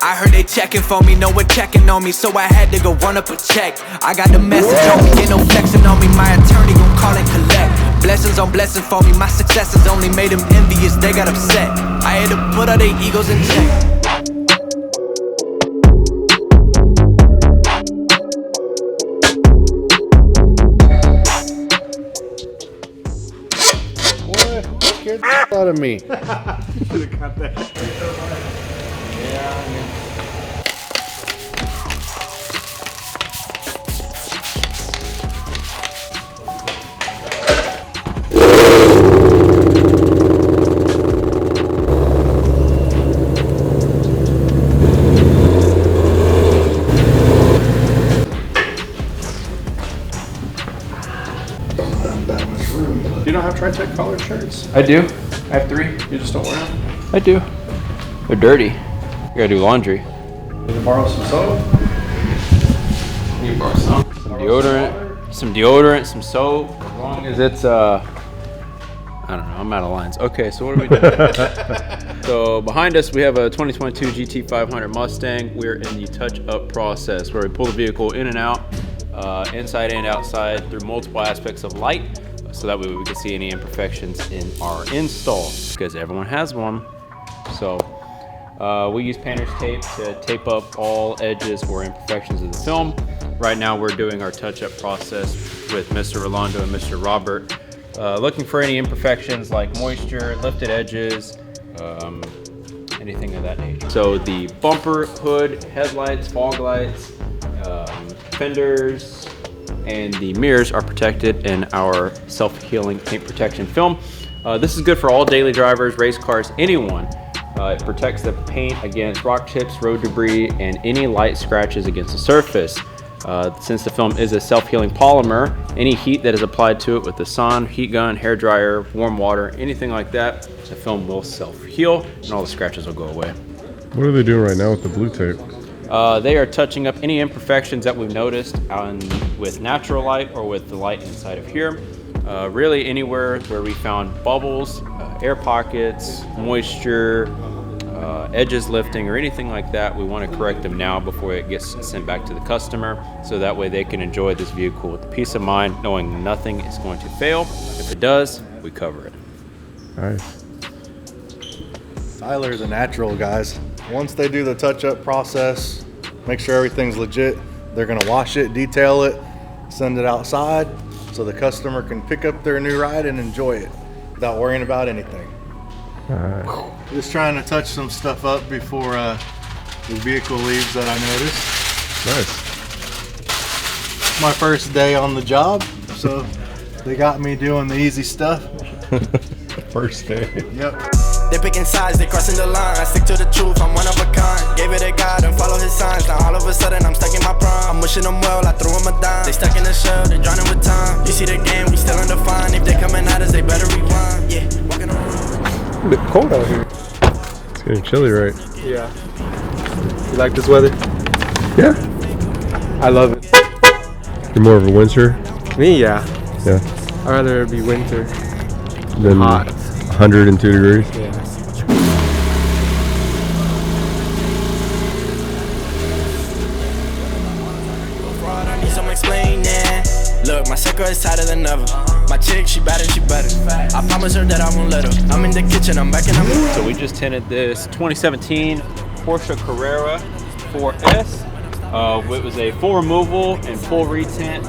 I heard they checking for me, no one checking on me, so I had to go run up a check. I got the message on me, ain't no flexing on me, my attorney gon' call and collect. Blessings on blessings for me, my successes only made them envious, they got upset. I had to put all their egos in check. Scared the f out of me. Should have got that. Yeah, You don't have Tritek collared shirts? I do. I have 3. You just don't wear them? I do. They're dirty. You gotta do laundry. Can you borrow some soap? You borrow some deodorant, some soap. As long as it's I don't know. I'm out of lines. Okay, so what are we doing? So behind us we have a 2022 GT500 Mustang. We're in the touch-up process where we pull the vehicle in and out, inside and outside through multiple aspects of light, so that way we can see any imperfections in our install, because everyone has one. So we use painter's tape to tape up all edges or imperfections of the film. Right now we're doing our touch-up process with Mr. Rolando and Mr. Robert, looking for any imperfections like moisture, lifted edges, anything of that nature. So the bumper, hood, headlights, fog lights, fenders, and the mirrors are protected in our self-healing paint protection film. This is good for all daily drivers, race cars, anyone. It protects the paint against rock chips, road debris, and any light scratches against the surface. Since the film is a self-healing polymer, any heat that is applied to it with the sun, heat gun, hair dryer, warm water, anything like that, the film will self-heal and all the scratches will go away. what are they doing right now with the blue tape? They are touching up any imperfections that we've noticed with natural light or with the light inside of here. Really anywhere where we found bubbles, air pockets, moisture, edges lifting, or anything like that, we want to correct them now before it gets sent back to the customer, so that way they can enjoy this vehicle with the peace of mind knowing nothing is going to fail. If it does, we cover it. Nice. Tyler's a natural, guys. Once they do the touch-up process, make sure everything's legit, they're gonna wash it, detail it, send it outside so the customer can pick up their new ride and enjoy it without worrying about anything. Alright. Just trying to touch some stuff up before the vehicle leaves that I noticed. Nice. My first day on the job, so they got me doing the easy stuff. First day. Yep. They picking sides, they crossing the line. I stick to the truth, I'm one of a kind. Gave it a God and follow his signs. Now all of a sudden I'm stuck in my prime. I'm wishing them well, I threw them a dime. They stuck in the shell, they drowning with time. You see the game, we still undefined. If they coming at us, they better rewind. Yeah, walking around. It's a bit cold out here. It's getting chilly, right? Yeah. You like this weather? Yeah. I love it. You're more of a winter? Me, yeah. Yeah. I'd rather it be winter. Than Hot. 102 degrees? Yeah. I need some explaining. Look, my circle is tighter than ever. My chick, she bad and she better. I promise her that I won't let her. I'm in the kitchen, I'm back and I'm. So we just tinted this 2017 Porsche Carrera 4S. It was a full removal and full retint.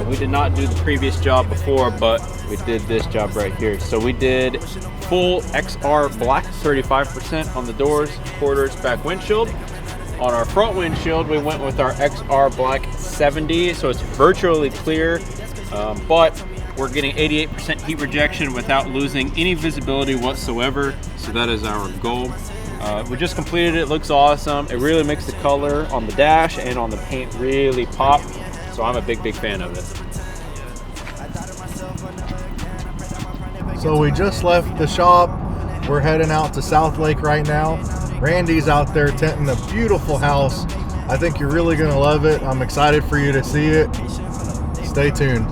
We did not do the previous job before, but we did this job right here. So we did full XR black, 35% on the doors, quarters, back windshield. On our front windshield, we went with our XR black 70, so it's virtually clear, but we're getting 88% heat rejection without losing any visibility whatsoever. So that is our goal. We just completed it, looks awesome. It really makes the color on the dash and on the paint really pop. So I'm a big fan of it. So we just left the shop. We're heading out to Southlake right now. Randy's out there tinting a beautiful house. I think you're really gonna love it. I'm excited for you to see it. Stay tuned.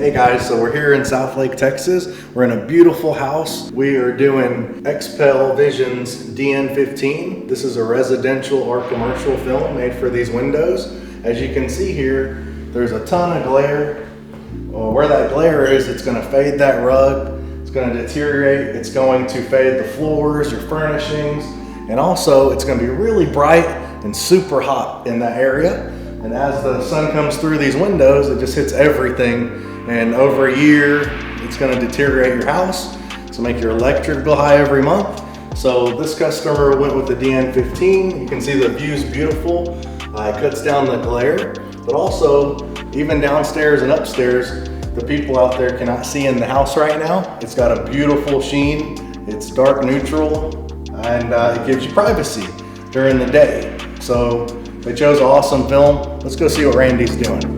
Hey guys, so we're here in Southlake, Texas. We're in a beautiful house. We are doing XPEL Vision's DN15. This is a residential or commercial film made for these windows. As you can see here, there's a ton of glare. Well, where that glare is, it's gonna fade that rug. It's gonna deteriorate. It's going to fade the floors, your furnishings, and also it's gonna be really bright and super hot in that area. And as the sun comes through these windows, it just hits everything. And over a year, it's gonna deteriorate your house. It's gonna make your electric bill high every month. So this customer went with the DN15. You can see the view's beautiful. It cuts down the glare, but also even downstairs and upstairs, the people out there cannot see in the house right now. It's got a beautiful sheen. It's dark neutral, and it gives you privacy during the day. So they chose an awesome film. Let's go see what Randy's doing.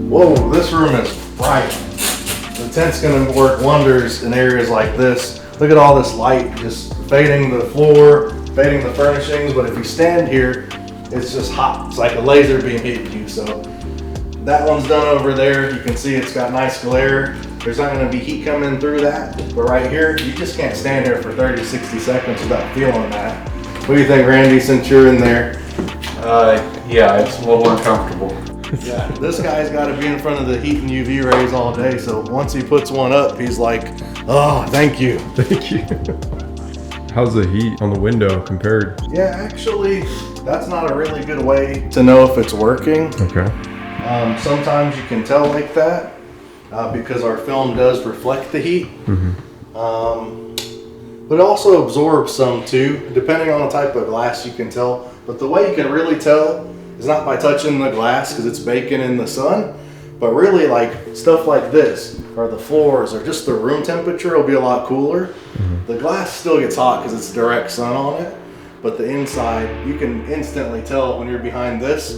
Whoa, this room is bright. The tint's gonna work wonders in areas like this. Look at all this light just fading the floor, fading the furnishings, but if you stand here, it's just hot. It's like a laser beam hitting you. So that one's done over there. You can see it's got nice glare. There's not gonna be heat coming through that, but right here, you just can't stand here for 30, 60 seconds without feeling that. What do you think, Randy, since you're in there? Yeah, it's a little uncomfortable. Yeah, this guy's got to be in front of the heat and UV rays all day. So once he puts one up, he's like, oh, thank you. Thank you. How's the heat on the window compared? Yeah, actually, that's not a really good way to know if it's working. Okay. Sometimes you can tell like that because our film does reflect the heat. But it also absorbs some too. Depending on the type of glass, you can tell. But the way you can really tell is not by touching the glass because it's baking in the sun, but really like stuff like this or the floors or just the room temperature will be a lot cooler. The glass still gets hot because it's direct sun on it, but the inside, you can instantly tell when you're behind this,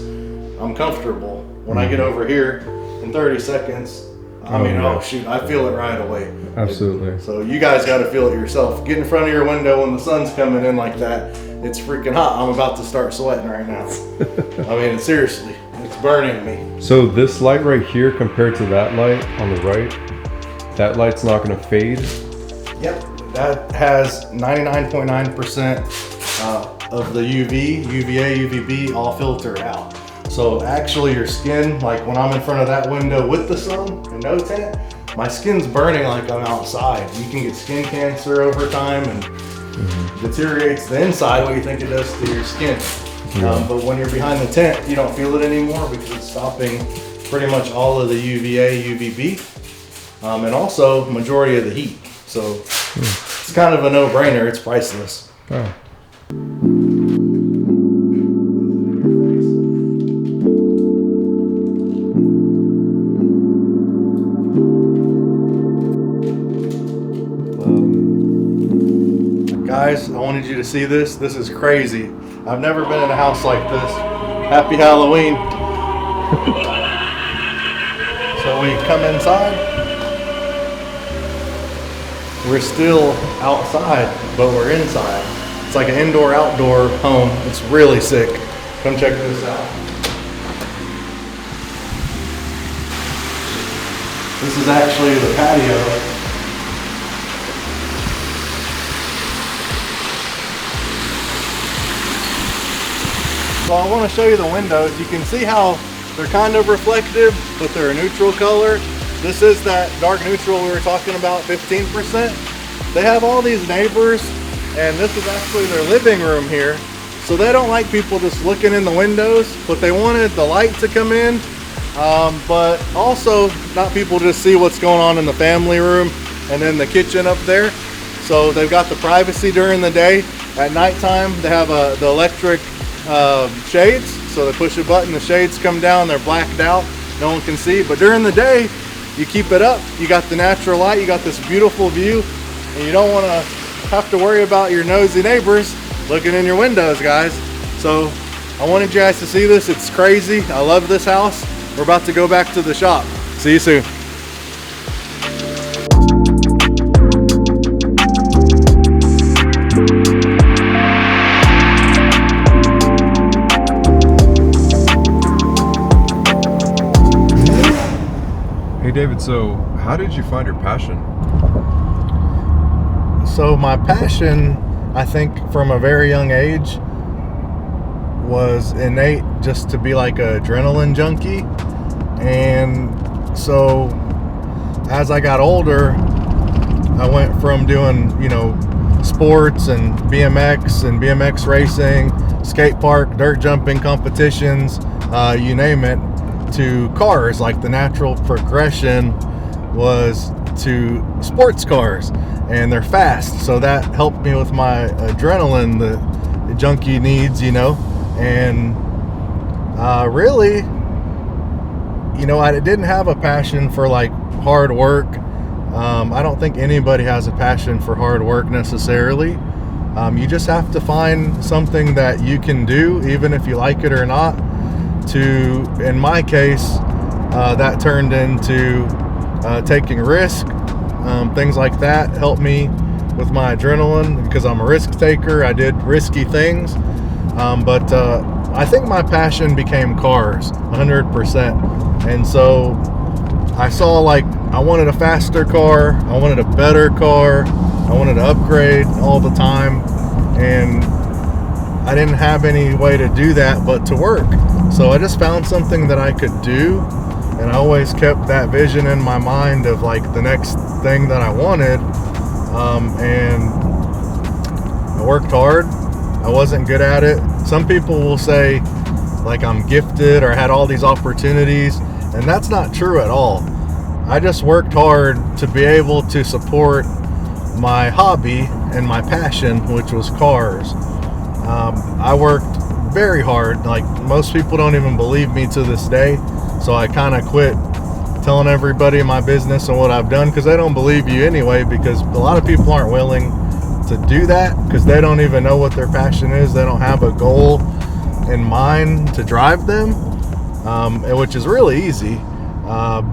I'm comfortable. When I get over here in 30 seconds, oh shoot, I feel it right away. Absolutely. So you guys got to feel it yourself. Get in front of your window when the sun's coming in like that. It's freaking hot. I'm about to start sweating right now. I mean, seriously, it's burning me. So this light right here compared to that light on the right, that light's not going to fade? Yep, that has 99.9% of the UVA, UVB all filtered out. So actually your skin, like when I'm in front of that window with the sun and no tint, my skin's burning like I'm outside. You can get skin cancer over time and deteriorates the inside. What do you think it does to your skin? But when you're behind the tent, you don't feel it anymore because it's stopping pretty much all of the UVA, UVB, and also majority of the heat. So it's kind of a no-brainer. It's priceless. Oh. Guys, I wanted you to see this. This is crazy. I've never been in a house like this. Happy Halloween. So we come inside. We're still outside, but we're inside. It's like an indoor-outdoor home. It's really sick. Come check this out. This is actually the patio. So I want to show you the windows. You can see how they're kind of reflective, but they're a neutral color. This is that dark neutral we were talking about, 15%. They have all these neighbors, and this is actually their living room here. So they don't like people just looking in the windows, but they wanted the light to come in, but also not people just see what's going on in the family room and then the kitchen up there. So they've got the privacy during the day. At nighttime, they have the electric shades. So they push a button, the shades come down, they're blacked out, no one can see. But during the day, you keep it up, you got the natural light, you got this beautiful view, and you don't want to have to worry about your nosy neighbors looking in your windows, guys. So I wanted you guys to see this. It's crazy. I love this house. we're about to go back to the shop. See you soon. Hey David, so how did you find your passion? So my passion, I think from a very young age, was innate, just to be like an adrenaline junkie. And so as I got older, I went from doing, sports and BMX racing, skate park, dirt jumping competitions, you name it, to cars. Like the natural progression was to sports cars, and they're fast. So that helped me with my adrenaline, the junkie needs, and really, I didn't have a passion for like hard work. I don't think anybody has a passion for hard work necessarily. You just have to find something that you can do, even if you like it or not. In my case, that turned into taking risk. Things like that helped me with my adrenaline because I'm a risk taker. I did risky things. But I think my passion became cars 100%. And so I saw I wanted a faster car, I wanted a better car, I wanted to upgrade all the time, and I didn't have any way to do that but to work. So I just found something that I could do, and I always kept that vision in my mind of the next thing that I wanted. And I worked hard. I wasn't good at it. Some people will say I'm gifted or had all these opportunities, and that's not true at all. I just worked hard to be able to support my hobby and my passion, which was cars. I worked very hard. Most people don't even believe me to this day, so I kind of quit telling everybody my business and what I've done because they don't believe you anyway, because a lot of people aren't willing to do that because they don't even know what their passion is. They don't have a goal in mind to drive them, which is really easy.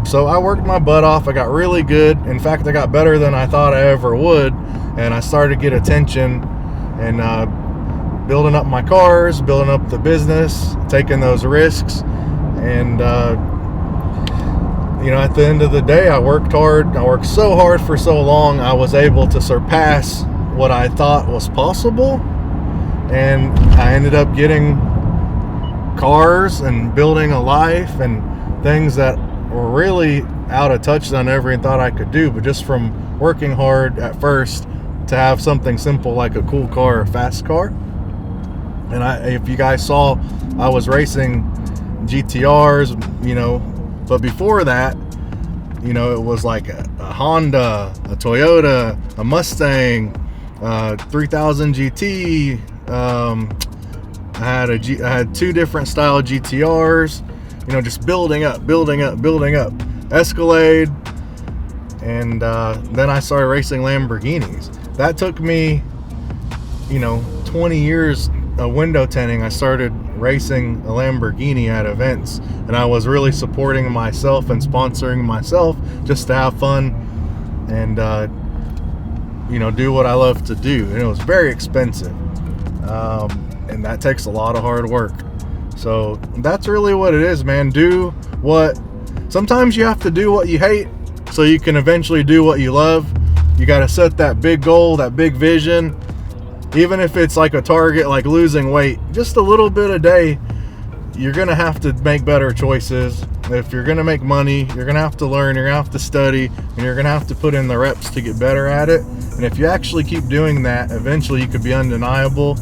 So I worked my butt off. I got really good. In fact, I got better than I thought I ever would, and I started to get attention and building up my cars, building up the business, taking those risks. And at the end of the day, I worked hard. I worked so hard for so long, I was able to surpass what I thought was possible, and I ended up getting cars and building a life and things that were really out of touch than I ever thought I could do. But just from working hard at first to have something simple like a cool car, a fast car. And if you guys saw, I was racing GTRs, but before that, it was like a Honda, a Toyota, a Mustang, 3000 GT. I had two different style GTRs, just building up, Escalade. And then I started racing Lamborghinis. That took me, 20 years of window tinting. I started racing a Lamborghini at events, and I was really supporting myself and sponsoring myself just to have fun and do what I love to do. And it was very expensive, and that takes a lot of hard work. So that's really what it is, man. Sometimes you have to do what you hate so you can eventually do what you love. You got to set that big goal, that big vision. Even if it's like a target, like losing weight, just a little bit a day, you're going to have to make better choices. If you're going to make money, you're going to have to learn, you're going to have to study, and you're going to have to put in the reps to get better at it. And if you actually keep doing that, eventually you could be undeniable.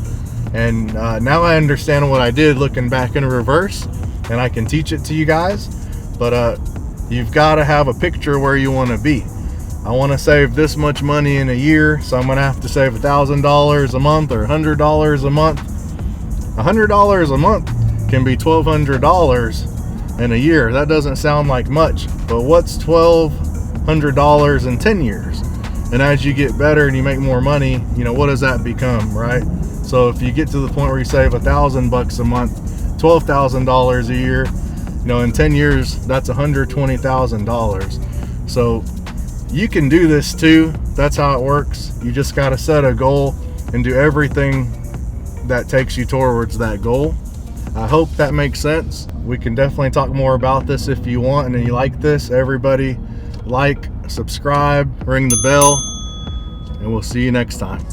And now I understand what I did looking back in reverse, and I can teach it to you guys. But you've got to have a picture where you want to be. I want to save this much money in a year, so I'm going to have to save $1,000 a month or $100 a month. $100 a month can be $1,200 in a year. That doesn't sound like much, but what's $1,200 in 10 years? And as you get better and you make more money, what does that become, right? So if you get to the point where you save $1,000 a month, $12,000 a year, You know, in 10 years, that's $120,000. So you can do this too. That's how it works. You just got to set a goal and do everything that takes you towards that goal. I hope that makes sense. We can definitely talk more about this if you want, and you like this. Everybody like, subscribe, ring the bell, and we'll see you next time.